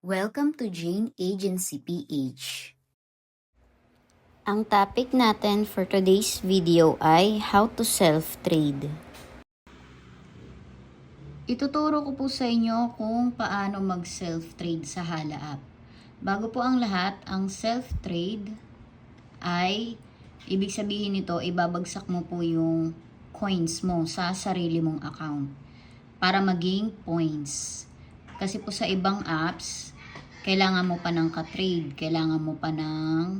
Welcome to Jane Agency PH. Ang topic natin for today's video ay how to self-trade. Ituturo ko po sa inyo kung paano mag-self-trade sa Hala app. Bago po ang lahat, ang self-trade ay ibig sabihin nito, ibabagsak mo po yung coins mo sa sarili mong account para maging points. Kasi po sa ibang apps, kailangan mo pa ng ka-trade, kailangan mo pa ng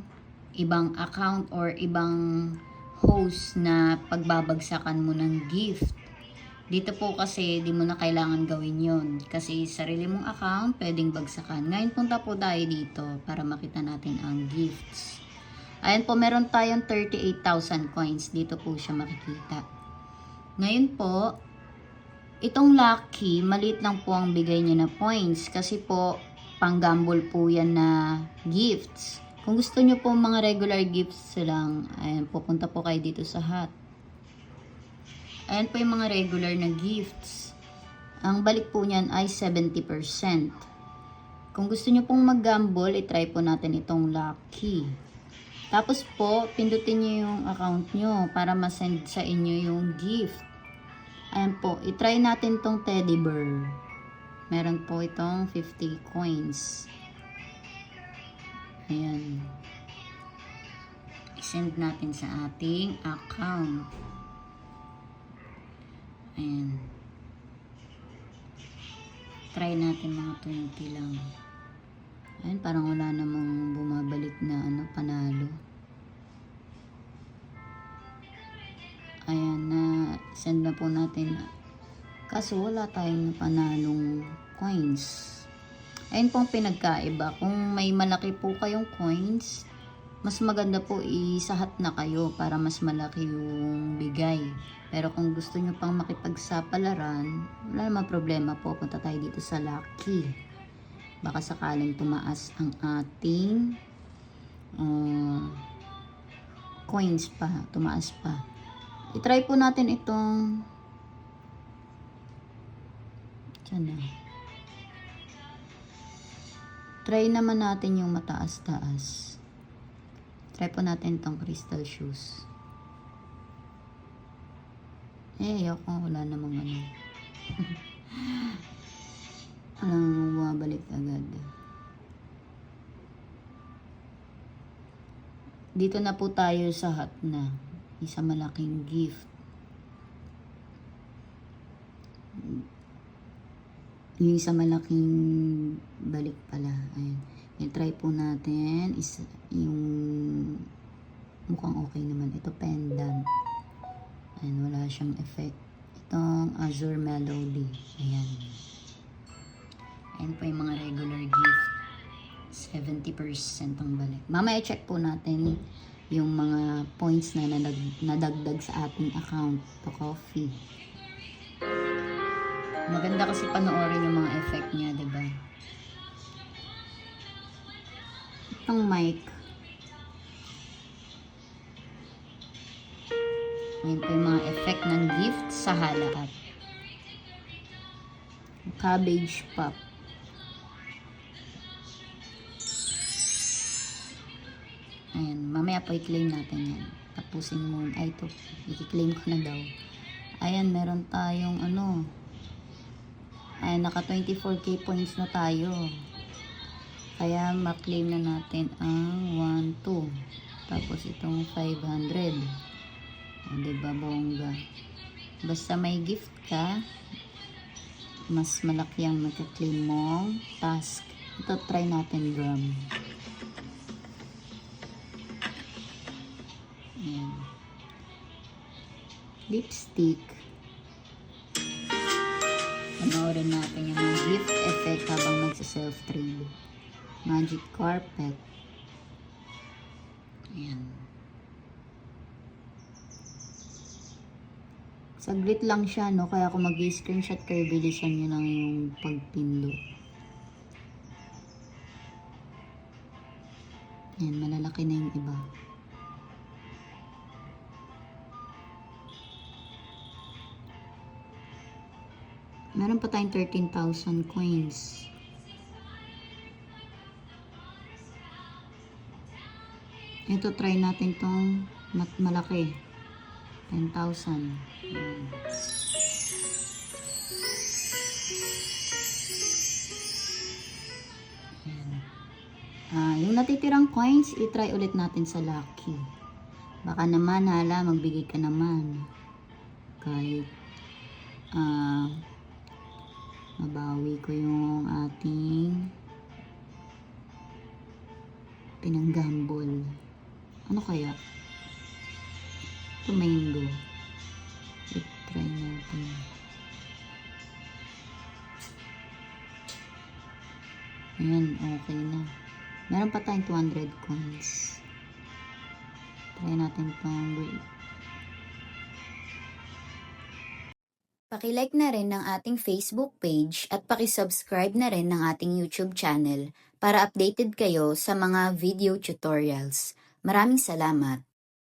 ibang account or ibang host na pagbabagsakan mo ng gift. Dito po kasi di mo na kailangan gawin yon kasi sarili mong account pwedeng bagsakan. Ngayon punta po tayo dito para makita natin ang gifts. Ayan po, meron tayong 38,000 coins. Dito po siya makikita. Ngayon po, itong lucky, maliit lang po ang bigay niya na points kasi po pang-gamble po yan na gifts. Kung gusto nyo po mga regular gifts lang, ayan, pupunta po kayo dito sa hat. Ayan po yung mga regular na gifts. Ang balik po niyan ay 70%. Kung gusto nyo pong mag-gamble, itry po natin itong lucky. Tapos po, pindutin nyo yung account nyo para masend sa inyo yung gift. Ayan po, itry natin tong teddy bear. Meron po itong 50 coins. Ayan. I-send natin sa ating account. Ayan. Try natin mga 20 lang. Ayan, parang wala namang bumabalik na panalo. Ayan, na send na po natin. Kaso wala tayong panalong coins. Ayun pong pinagkaiba. Kung may malaki po kayong coins, mas maganda po isahat na kayo para mas malaki yung bigay. Pero kung gusto nyo pang makipagsapalaran, wala naman problema po. Punta tayo dito sa lucky. Baka sakaling tumaas ang ating coins pa. Tumaas pa. I-try po natin itong dyan na. Try naman natin yung mataas-taas. Try po natin itong crystal shoes. Ayoko. Wala namang walang bumabalik agad. Dito na po tayo sa hat na. Isa malaking gift. Yung isa malaking balik pala. Ayan. I-try po natin. Yung mukhang okay naman. Ito pendant. Ayan, wala siyang effect. Itong azure melody. Ayan. Ayan po yung mga regular gift. 70% ang balik. Mamaya check po natin yung mga points na nadagdag sa ating account to coffee. Maganda kasi panoorin yung mga effect niya, diba? Itong mic. Ayan po yung mga effect ng gift sa Hala app. Cabbage pop. Ayan, mamaya po i-claim natin yan. Tapusin mo. Ay, ito. I-claim ko na daw. Ayan, meron tayong Ayan, naka 24k points na tayo. Kaya ma-claim na natin ang 1, 2. Tapos itong 500. O, diba, bongga. Basta may gift ka, mas malaki ang maka-claim mong task. Ito, try natin gram. Ayan. Lipstick. Panoorin natin yung gift effect habang magsa-self-trade. Magic carpet. Ayan. Saglit lang siya, no? Kaya kung mag-screenshot kayo, bilisan nyo lang yung pagpindot. Ayan, malalaki na yung iba. Meron pa tayong 13,000 coins. Ito, try natin tong malaki. 10,000. Ayan. Yung natitirang coins, i-try ulit natin sa Lucky. Baka naman, hala, magbigay ka naman. Kahit, mabawi ko yung ating pinanggambol. Ano kaya? Ito, mango. I-try natin. Ayan, okay na. Meron pa tayong 200 coins. Try natin itong break. Paki-like na rin ng ating Facebook page at paki-subscribe na rin ng ating YouTube channel para updated kayo sa mga video tutorials. Maraming salamat!